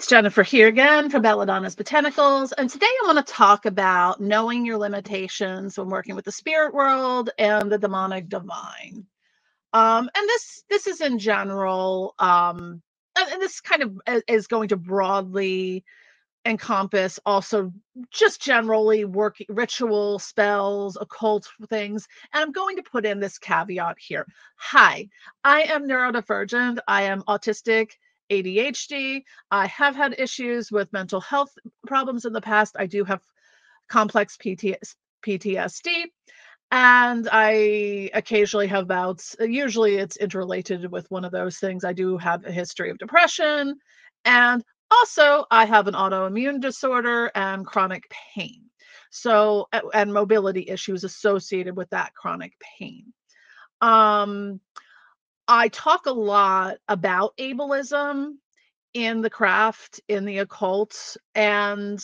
It's Jennifer here again from Belladonna's Botanicals, and today I want to talk about knowing your limitations when working with the spirit world and the demonic divine. And this is in general, and this kind of is going to broadly encompass also just generally working ritual spells, occult things. And I'm going to put in this caveat here. Hi, I am neurodivergent. I am autistic, ADHD. I have had issues with mental health problems in the past. I do have complex PTSD. And I occasionally have bouts. Usually it's interrelated with one of those things. I do have a history of depression. And also, I have an autoimmune disorder and chronic pain. So, and mobility issues associated with that chronic pain. Um, I talk a lot about ableism in the craft, in the occult, and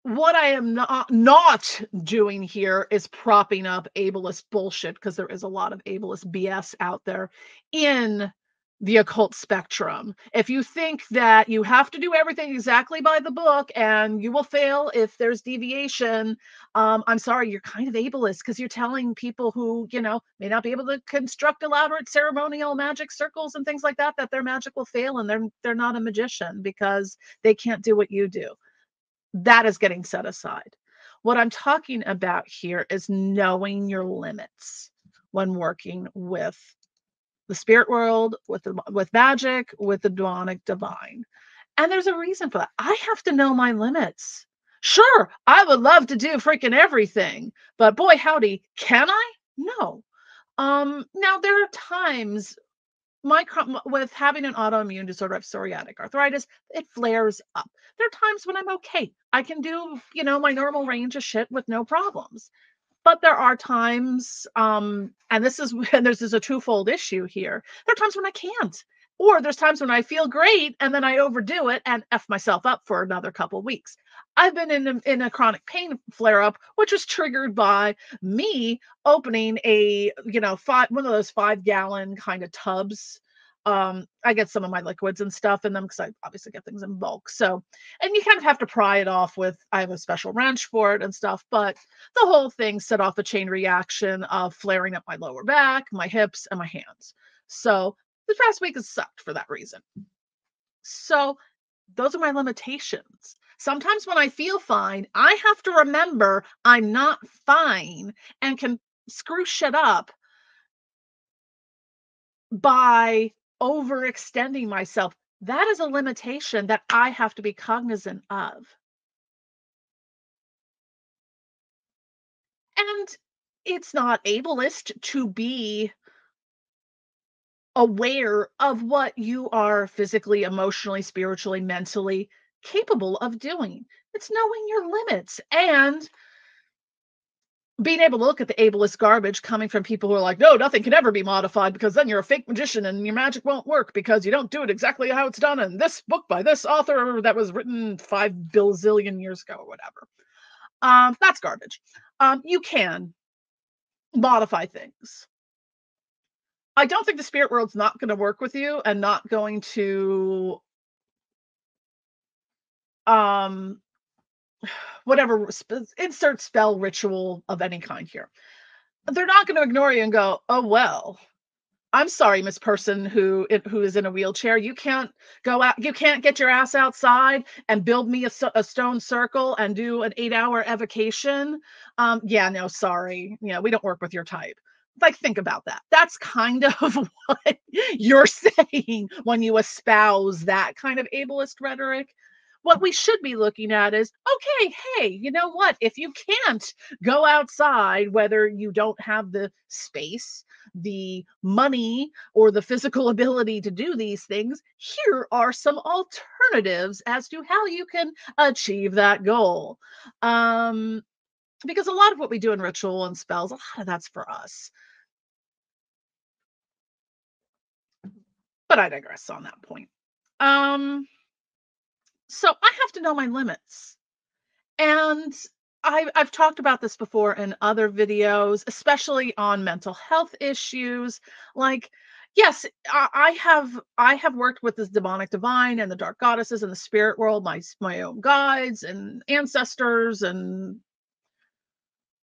what I am not doing here is propping up ableist bullshit, because there is a lot of ableist BS out there in the occult spectrum. If you think that you have to do everything exactly by the book and you will fail if there's deviation, I'm sorry, you're kind of ableist, because you're telling people who, may not be able to construct elaborate ceremonial magic circles and things like that, that their magic will fail and they're not a magician because they can't do what you do. That is getting set aside. What I'm talking about here is knowing your limits when working with the spirit world, with magic, with the demonic divine. And there's a reason for that. I have to know my limits. Sure, I would love to do freaking everything, but boy howdy, can I? No. Now there are times with having an autoimmune disorder of psoriatic arthritis, it flares up. There are times when I'm okay. I can do, my normal range of shit with no problems. But there are times, and this is a twofold issue here. There are times when I can't. Or there's times when I feel great and then I overdo it and F myself up for another couple weeks. I've been in a chronic pain flare up, which was triggered by me opening one of those 5-gallon kind of tubs. I get some of my liquids and stuff in them because I obviously get things in bulk. So, and you kind of have to pry it off I have a special wrench for it and stuff, but the whole thing set off a chain reaction of flaring up my lower back, my hips, and my hands. So the past week has sucked for that reason. So those are my limitations. Sometimes when I feel fine, I have to remember I'm not fine and can screw shit up by overextending myself. That is a limitation that I have to be cognizant of. And it's not ableist to be aware of what you are physically, emotionally, spiritually, mentally capable of doing. It's knowing your limits and being able to look at the ableist garbage coming from people who are like, no, nothing can ever be modified because then you're a fake magician and your magic won't work because you don't do it exactly how it's done in this book by this author that was written 5 billion years ago or whatever. That's garbage. You can modify things. I don't think the spirit world's not going to work with you and not going to whatever insert spell ritual of any kind here. They're not going to ignore you and go, oh well, I'm sorry, Miss Person who is in a wheelchair. You can't go out. You can't get your ass outside and build me a stone circle and do an 8-hour evocation. Yeah, no, sorry. Yeah, we don't work with your type. Like, think about that. That's kind of what you're saying when you espouse that kind of ableist rhetoric. What we should be looking at is, okay, hey, you know what? If you can't go outside, whether you don't have the space, the money, or the physical ability to do these things, here are some alternatives as to how you can achieve that goal. Because a lot of what we do in ritual and spells, a lot of that's for us. But I digress on that point. So I have to know my limits. And I've talked about this before in other videos, especially on mental health issues. Like, Yes, I have worked with this demonic divine and the dark goddesses and the spirit world, my own guides and ancestors and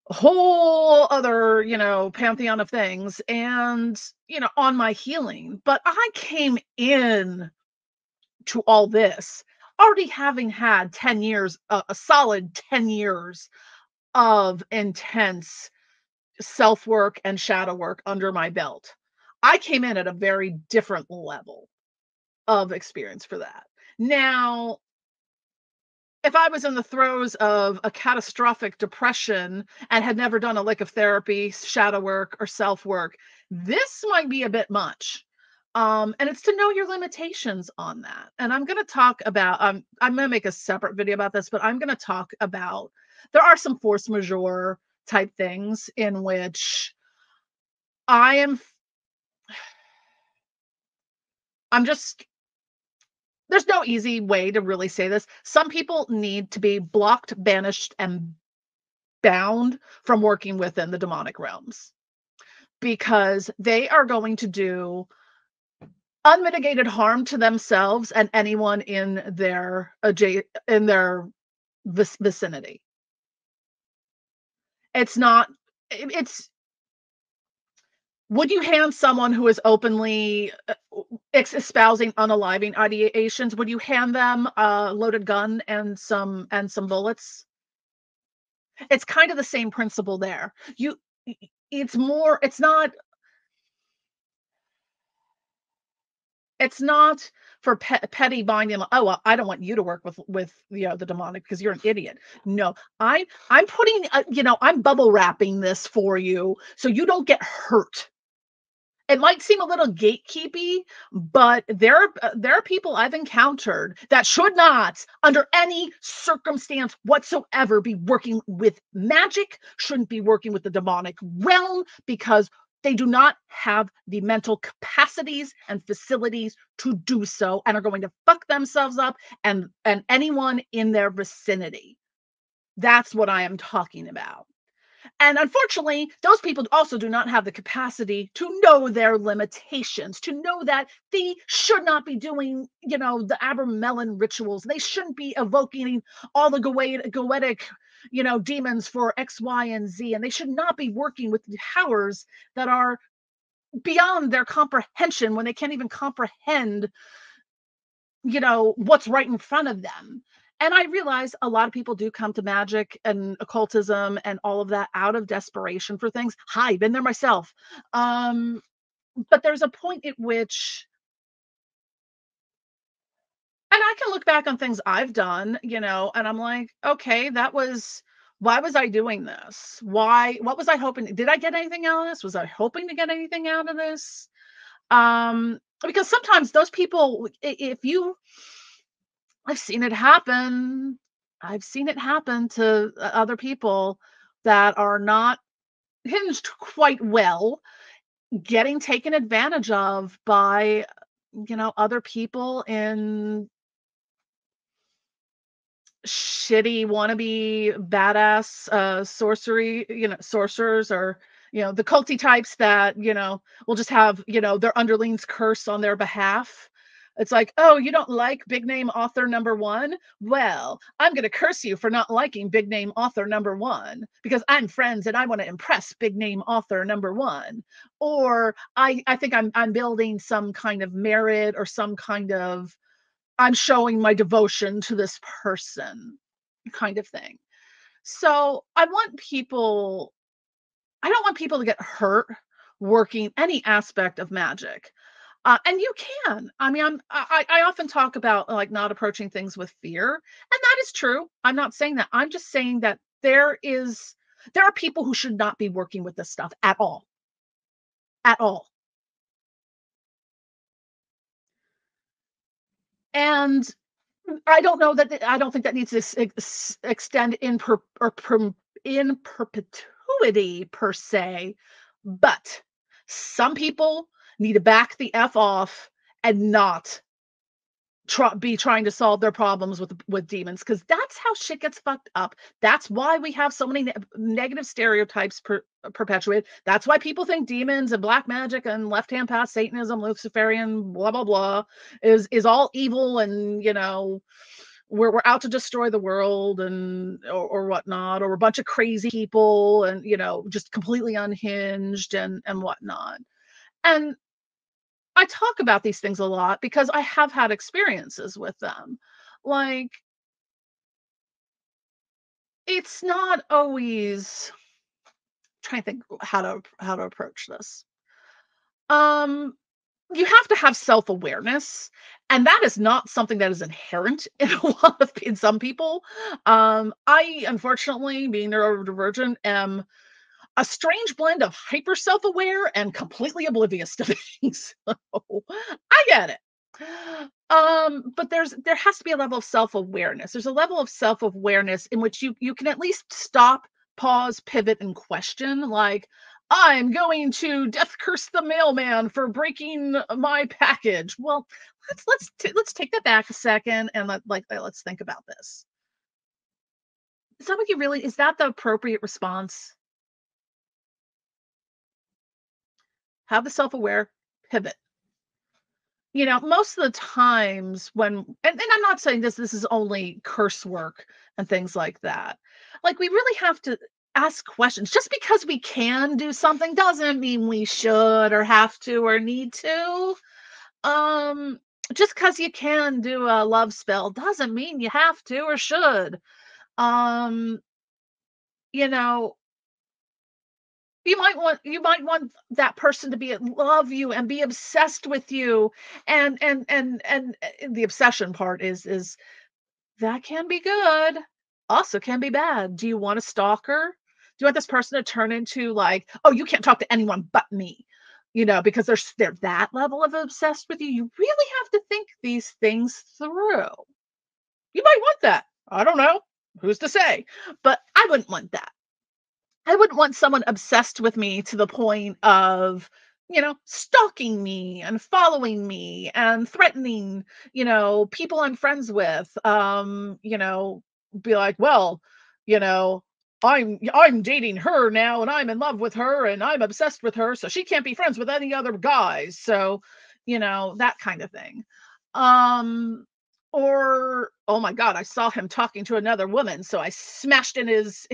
a whole other, pantheon of things and, on my healing. But I came in to all this already having had 10 years, a solid 10 years of intense self work and shadow work under my belt. I came in at a very different level of experience for that. Now, if I was in the throes of a catastrophic depression and had never done a lick of therapy, shadow work, or self work, this might be a bit much. And it's to know your limitations on that. And I'm going to talk about, I'm going to make a separate video about this, but I'm going to talk about there are some force majeure type things in which I am, I'm just, there's no easy way to really say this. Some people need to be blocked, banished, and bound from working within the demonic realms because they are going to do unmitigated harm to themselves and anyone in their vicinity. It's not it's would you hand someone who is openly espousing unaliving ideations, would you hand them a loaded gun and some bullets? It's kind of the same principle there. It's more, it's not for petty binding. Oh, well, I don't want you to work with the demonic because you're an idiot. No, I'm putting, I'm bubble wrapping this for you so you don't get hurt. It might seem a little gatekeepy, but there are people I've encountered that should not, under any circumstance whatsoever, be working with magic, shouldn't be working with the demonic realm because they do not have the mental capacities and facilities to do so and are going to fuck themselves up and anyone in their vicinity. That's what I am talking about. And unfortunately, those people also do not have the capacity to know their limitations, to know that they should not be doing, the Abramelin rituals. They shouldn't be evoking all the goetic, demons for X, Y, and Z. And they should not be working with powers that are beyond their comprehension when they can't even comprehend, what's right in front of them. And I realize a lot of people do come to magic and occultism and all of that out of desperation for things. Hi, been there myself. Um, but there's a point at which, and I can look back on things I've done, and I'm like, okay, why was I doing this? What was I hoping? Did I get anything out of this? Was I hoping to get anything out of this? Because sometimes those people, if you, I've seen it happen. I've seen it happen to other people that are not hinged quite well, getting taken advantage of by, other people in shitty wannabe badass sorcery, sorcerers or the culty types that will just have their underlings curse on their behalf. It's like, oh, you don't like big name author number one? Well, I'm going to curse you for not liking big name author number one because I'm friends and I want to impress big name author number one. Or I think I'm building some kind of merit or some kind of, I'm showing my devotion to this person kind of thing. So I don't want people to get hurt working any aspect of magic. And you can. I mean, I often talk about like not approaching things with fear, and that is true. I'm not saying that. I'm just saying that there are people who should not be working with this stuff at all. And I don't think that needs to extend in perpetuity per se, but some people need to back the F off and not be trying to solve their problems with demons, because that's how shit gets fucked up. That's why we have so many negative stereotypes perpetuated. That's why people think demons and black magic and left hand path Satanism, Luciferian, blah blah blah, is all evil, and we're out to destroy the world, and or whatnot, or a bunch of crazy people, and just completely unhinged and whatnot. And I talk about these things a lot because I have had experiences with them. Like, it's not always trying to think how to approach this. Um, you have to have self-awareness, and that is not something that is inherent in in some people. I, unfortunately, being neurodivergent, am a strange blend of hyper self-aware and completely oblivious to things. So, I get it. But there has to be a level of self-awareness. There's a level of self-awareness in which you can at least stop, pause, pivot, and question. Like, I'm going to death curse the mailman for breaking my package. Well, let's take that back a second, and let's think about this. Is that the appropriate response? Have the self-aware, pivot. Most of the times and I'm not saying this is only curse work and things like that. Like, we really have to ask questions. Just because we can do something doesn't mean we should or have to or need to. Um, just because you can do a love spell doesn't mean you have to or should. Um, you know, you might want that person to love you and be obsessed with you, and the obsession part is that can be good, also can be bad. Do you want a stalker? Do you want this person to turn into, like, oh, you can't talk to anyone but me, because they're that level of obsessed with you? You really have to think these things through. You might want that. I don't know. Who's to say? But I wouldn't want that. I wouldn't want someone obsessed with me to the point of, stalking me and following me and threatening, people I'm friends with. Be like, well, you know, I'm dating her now, and I'm in love with her, and I'm obsessed with her, so she can't be friends with any other guys. So, that kind of thing. Um or, oh my god, I saw him talking to another woman, so I smashed in his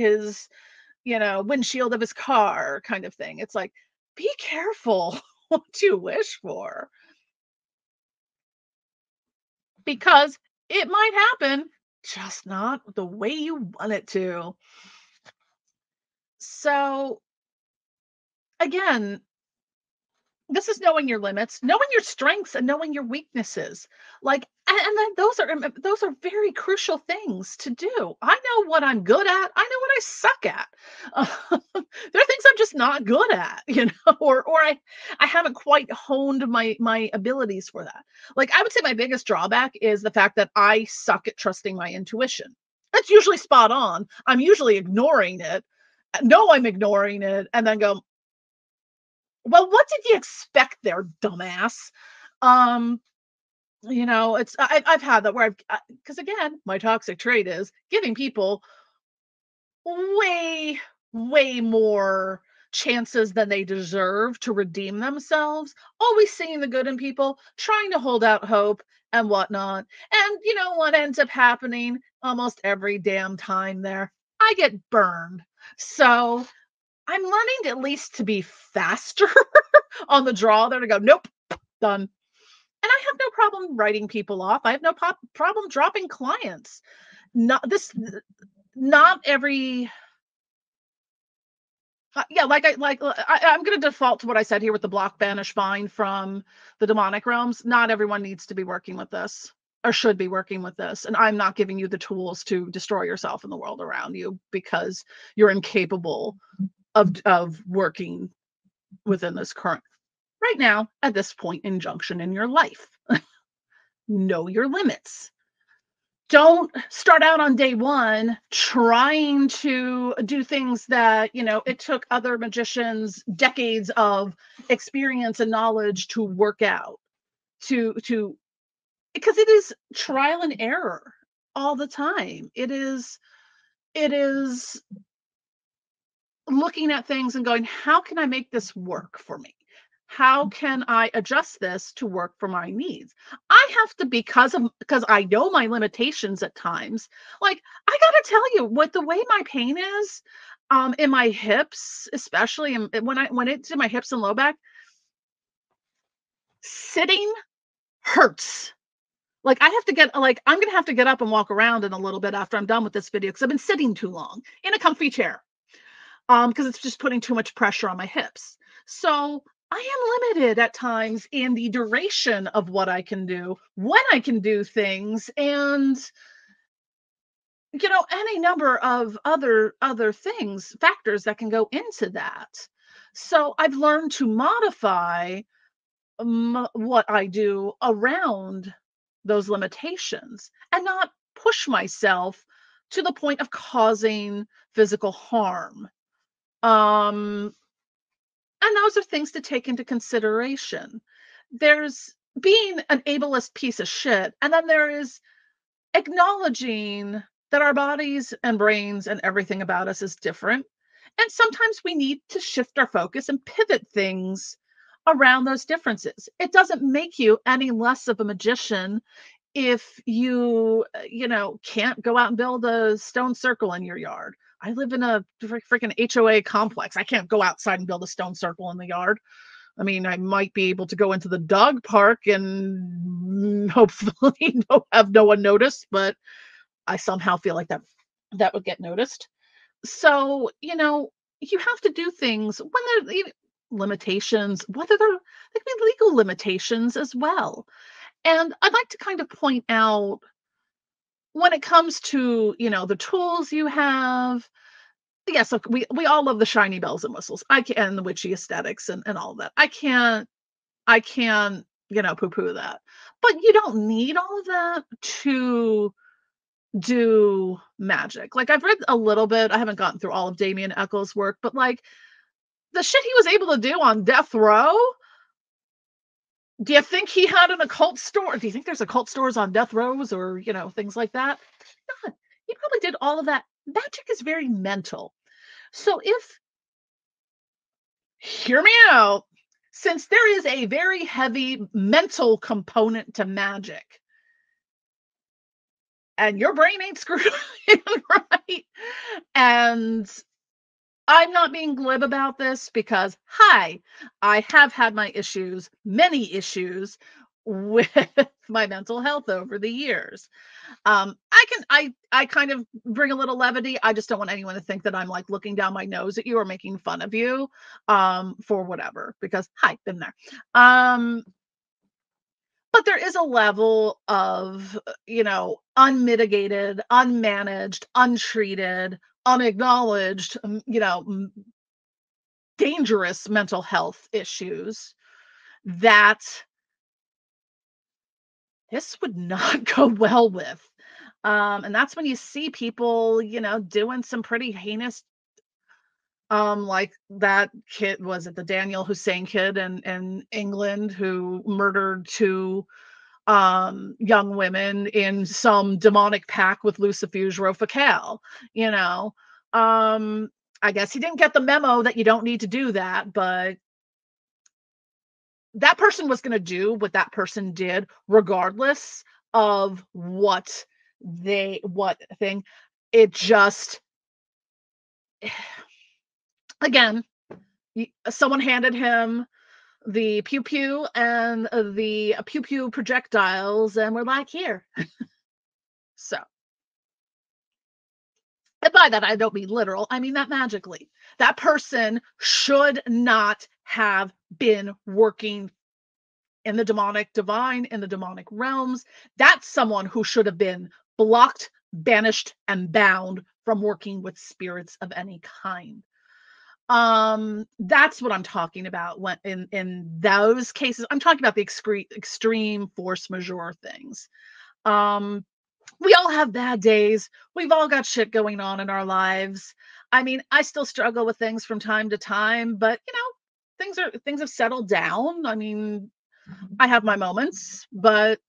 windshield of his car, kind of thing. It's like, be careful what you wish for, because it might happen, just not the way you want it to. So, again, this is knowing your limits, knowing your strengths, and knowing your weaknesses. Like, and then those are very crucial things to do. I know what I'm good at. I know what I suck at. There are things I'm just not good at, or I haven't quite honed my abilities for that. Like, I would say my biggest drawback is the fact that I suck at trusting my intuition. That's usually spot on. I'm usually ignoring it. No, I'm ignoring it, and then go, well, what did you expect there, dumbass? Um, I've had that where because again, my toxic trait is giving people way, way more chances than they deserve to redeem themselves, always seeing the good in people, trying to hold out hope and whatnot. And you know what ends up happening almost every damn time there? I get burned. So I'm learning at least to be faster on the draw there, to go, nope, done. And I have no problem writing people off. I have no problem dropping clients. Not every, yeah, I'm going to default to what I said here with the block, banish, fine from the demonic realms. Not everyone needs to be working with this or should be working with this. And I'm not giving you the tools to destroy yourself and the world around you because you're incapable of working within this current, right now, at this point in junction in your life. Know your limits. Don't start out on day one trying to do things that, it took other magicians decades of experience and knowledge to work out, to because it is trial and error all the time. It is looking at things and going, how can I make this work for me? How can I adjust this to work for my needs? I have to, because I know my limitations at times. Like, I gotta tell you, what the way my pain is, in my hips, especially when it's in my hips and low back, sitting hurts. Like, I'm gonna have to get up and walk around in a little bit after I'm done with this video because I've been sitting too long in a comfy chair. Because it's just putting too much pressure on my hips. So I am limited at times in the duration of what I can do, when I can do things, and any number of other things, factors that can go into that. So I've learned to modify what I do around those limitations and not push myself to the point of causing physical harm. Um, And those are things to take into consideration. There's being an ableist piece of shit, and then there is acknowledging that our bodies and brains and everything about us is different. And sometimes we need to shift our focus and pivot things around those differences. It doesn't make you any less of a magician if you can't go out and build a stone circle in your yard. I live in a freaking HOA complex. I can't go outside and build a stone circle in the yard. I mean, I might be able to go into the dog park and hopefully have no one notice, but I somehow feel like that would get noticed. So, you have to do things when there are limitations, whether they can be legal limitations as well. And I'd like to kind of point out, when it comes to, the tools you have, yes, look, we all love the shiny bells and whistles. I can and the witchy aesthetics and all of that. I can't, poo-poo that. But you don't need all of that to do magic. Like, I've read a little bit. I haven't gotten through all of Damien Eccles' work, but like the shit he was able to do on death row. Do you think he had an occult store? Do you think there's occult stores on death rows or, things like that? Not. He probably did all of that. Magic is very mental. So if hear me out, since there is a very heavy mental component to magic, and your brain ain't screwed right, and I'm not being glib about this because, hi, I have had my issues, many issues with my mental health over the years. I kind of bring a little levity. I just don't want anyone to think that I'm like looking down my nose at you or making fun of you for whatever, because hi, been there. But there is a level of, unmitigated, unmanaged, untreated, unacknowledged, dangerous mental health issues that this would not go well with. And that's when you see people, doing some pretty heinous, like that kid, was it the Daniel Hussein kid in England who murdered two young women in some demonic pact with Lucifuge Rofacal, you know. Um, I guess he didn't get the memo that you don't need to do that, but that person was going to do what that person did regardless of what thing. It just, again, someone handed him the pew pew and the pew pew projectiles, and we're like, here. So, and by that I don't mean literal, I mean that magically. That person should not have been working in the demonic divine, in the demonic realms. That's someone who should have been blocked, banished, and bound from working with spirits of any kind. That's what I'm talking about when in those cases. I'm talking about the extreme force majeure things. Um, we all have bad days. We've all got shit going on in our lives. I mean, I still struggle with things from time to time, but things have settled down. I mean, I have my moments, but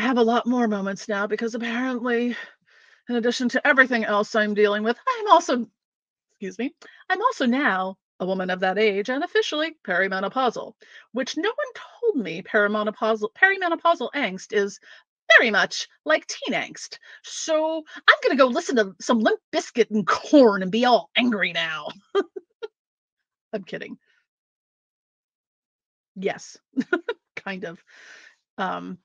I have a lot more moments now because apparently, in addition to everything else I'm dealing with, excuse me, I'm also now a woman of that age and officially perimenopausal, which no one told me perimenopausal angst is very much like teen angst. So I'm gonna go listen to some Limp Biscuit and Corn and be all angry now. I'm kidding. Yes, kind of. Um,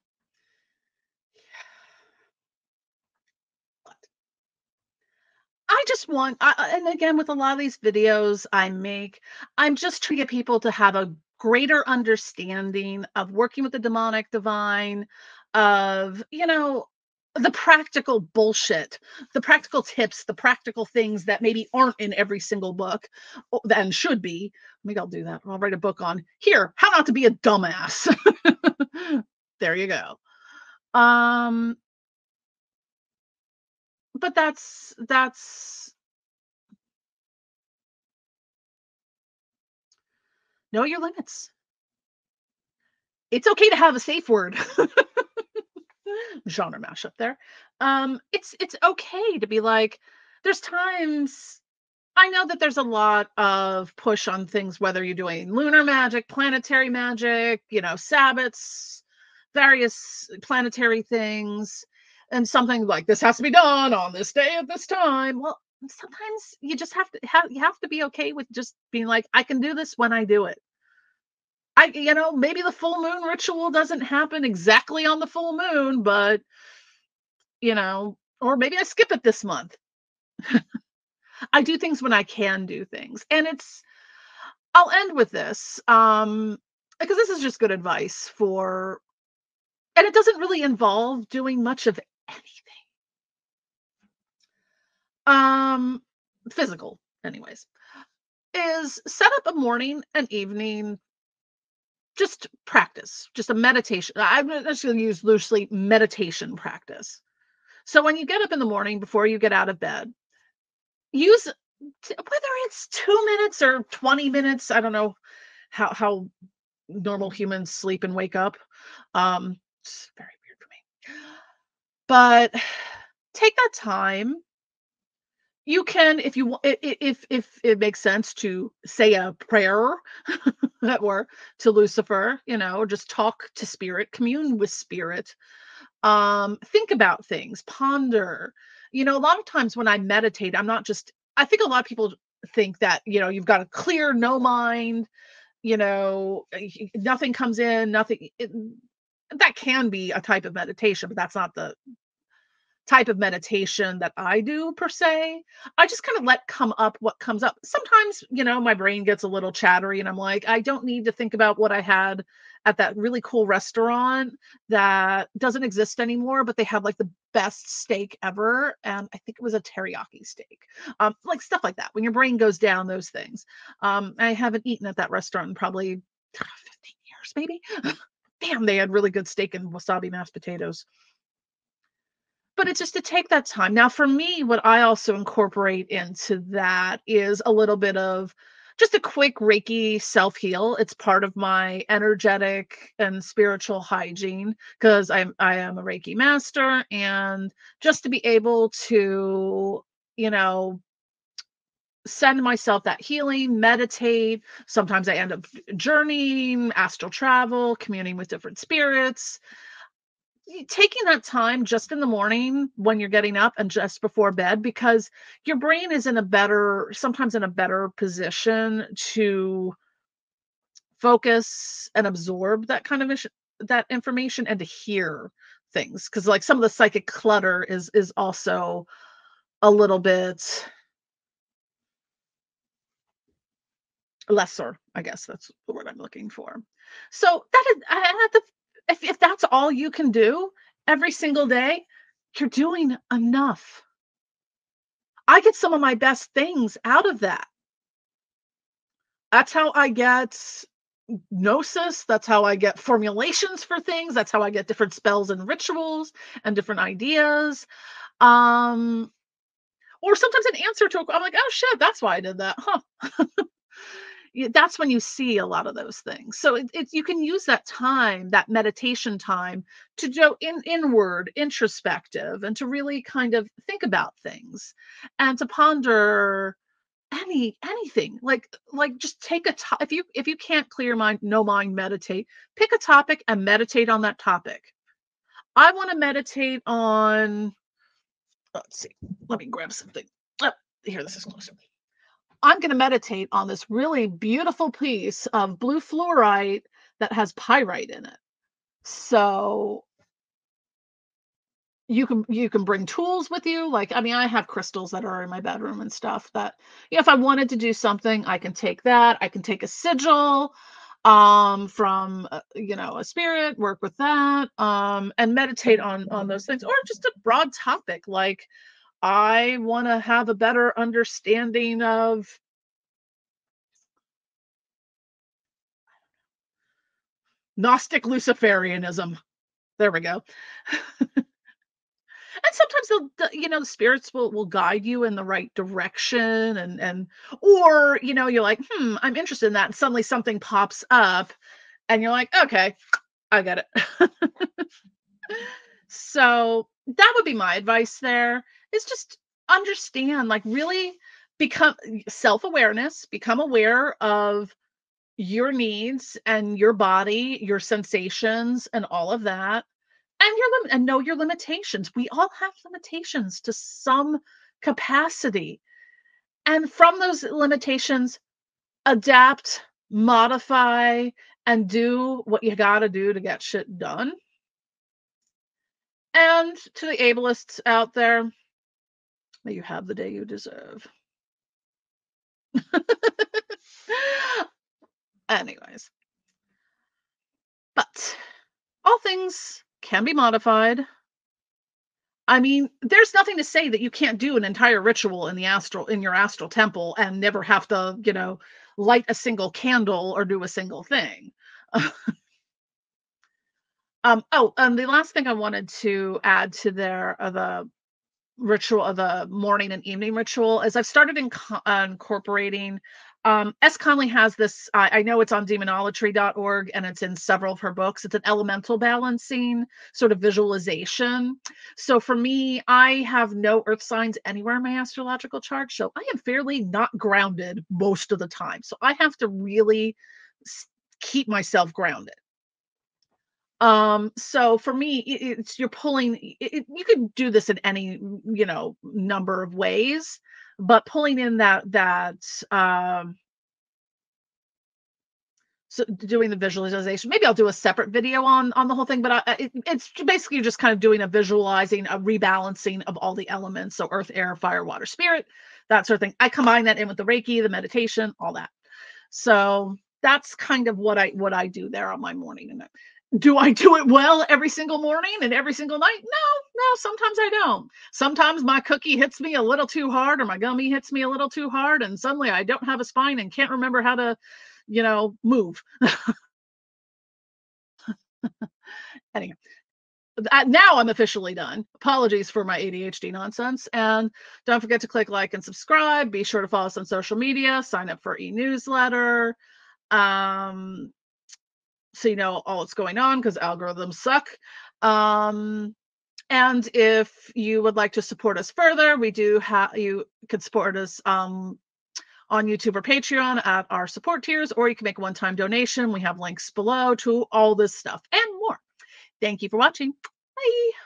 I just want, and again, with a lot of these videos I make, I'm just trying to get people to have a greater understanding of working with the demonic divine, of, the practical bullshit, the practical tips, the practical things that maybe aren't in every single book and should be. Maybe I'll do that. I'll write a book on here, how not to be a dumbass. There you go. Um, but that's know your limits. It's okay to have a safe word. Genre mashup there. It's okay to be like, there's times I know that there's a lot of push on things, whether you're doing lunar magic, planetary magic, sabbats, various planetary things, and something like this has to be done on this day at this time. Well, sometimes you just have to be okay with just being like, I can do this when I do it. Maybe the full moon ritual doesn't happen exactly on the full moon, but, or maybe I skip it this month. I do things when I can do things. And I'll end with this, because this is just good advice and it doesn't really involve doing much of anything. Um, Physical, anyways, is set up a morning and evening just practice, just a meditation. I'm just going to use loosely meditation practice. So when you get up in the morning before you get out of bed, use whether it's 2 minutes or 20 minutes. I don't know how normal humans sleep and wake up. It's very weird for me. But take that time. You can, if you if it makes sense to say a prayer or to Lucifer, or just talk to spirit, commune with spirit, think about things, ponder. A lot of times when I meditate, I think a lot of people think that, you've got a clear no mind, nothing comes in, that can be a type of meditation, but that's not the type of meditation that I do per se. I just kind of let come up what comes up. Sometimes, my brain gets a little chattery and I'm like, I don't need to think about what I had at that really cool restaurant that doesn't exist anymore, but they had like the best steak ever. And I think it was a teriyaki steak. Like stuff like that. When your brain goes down, those things. I haven't eaten at that restaurant in probably 15 years, maybe. Damn, they had really good steak and wasabi mashed potatoes. But it's just to take that time. Now, for me, what I also incorporate into that is a little bit of just a quick Reiki self heal. It's part of my energetic and spiritual hygiene because I am a Reiki master, and just to be able to, you know, send myself that healing, meditate. Sometimes I end up journeying, astral travel, communing with different spirits, taking that time just in the morning when you're getting up and just before bed, because your brain is sometimes in a better position to focus and absorb that kind of that information and to hear things, because like some of the psychic clutter is also a little bit lesser, I guess that's the word I'm looking for. So that is, if that's all you can do every single day, you're doing enough. I get some of my best things out of that. That's how I get gnosis. That's how I get formulations for things. That's how I get different spells and rituals and different ideas. Um, or sometimes an answer to I'm like, oh shit, that's why I did that, huh? that's when you see a lot of those things. So you can use that time, that meditation time, to go inward, introspective, and to really kind of think about things, and to ponder anything. Like just take a if you can't clear your mind, no mind, meditate. Pick a topic and meditate on that topic. I want to meditate on. Let's see. Let me grab something. Oh, here, this is closer. I'm going to meditate on this really beautiful piece of blue fluorite that has pyrite in it. So you can bring tools with you. Like, I mean, I have crystals that are in my bedroom and stuff that, if I wanted to do something, I can take that. I can take a sigil from a spirit, work with that, and meditate on those things, or just a broad topic like I want to have a better understanding of Gnostic Luciferianism. There we go. And sometimes the spirits will guide you in the right direction, and or you're like, I'm interested in that, and suddenly something pops up and you're like, okay, I get it. So that would be my advice there, is just understand, like, really become self-awareness, become aware of your needs and your body, your sensations, and all of that, and and know your limitations. We all have limitations to some capacity. And from those limitations, adapt, modify, and do what you got to do to get shit done. And to the ableists out there, may you have the day you deserve. Anyways, but all things can be modified. I mean, there's nothing to say that you can't do an entire ritual in your astral temple and never have to, light a single candle or do a single thing. The last thing I wanted to add to the ritual of the morning and evening ritual is I've started incorporating. S. Conley has this. I know it's on demonolatry.org and it's in several of her books. It's an elemental balancing sort of visualization. So for me, I have no earth signs anywhere in my astrological chart, so I am fairly not grounded most of the time. So I have to really keep myself grounded. So for me, you're pulling you could do this in any, number of ways, but pulling in that so doing the visualization. Maybe I'll do a separate video on the whole thing, but it's basically just kind of doing a visualizing, a rebalancing of all the elements. So earth, air, fire, water, spirit, that sort of thing. I combine that in with the Reiki, the meditation, all that. So that's kind of what I do there on my morning and night. Do I do it well every single morning and every single night? No, sometimes I don't. Sometimes my cookie hits me a little too hard, or my gummy hits me a little too hard, and suddenly I don't have a spine and can't remember how to, move. Anyway, now I'm officially done. Apologies for my ADHD nonsense. And don't forget to click like and subscribe. Be sure to follow us on social media. Sign up for e-newsletter. So you know all that's going on, because algorithms suck. And if you would like to support us further, you can support us on YouTube or Patreon at our support tiers, or you can make a one-time donation. We have links below to all this stuff and more. Thank you for watching. Bye.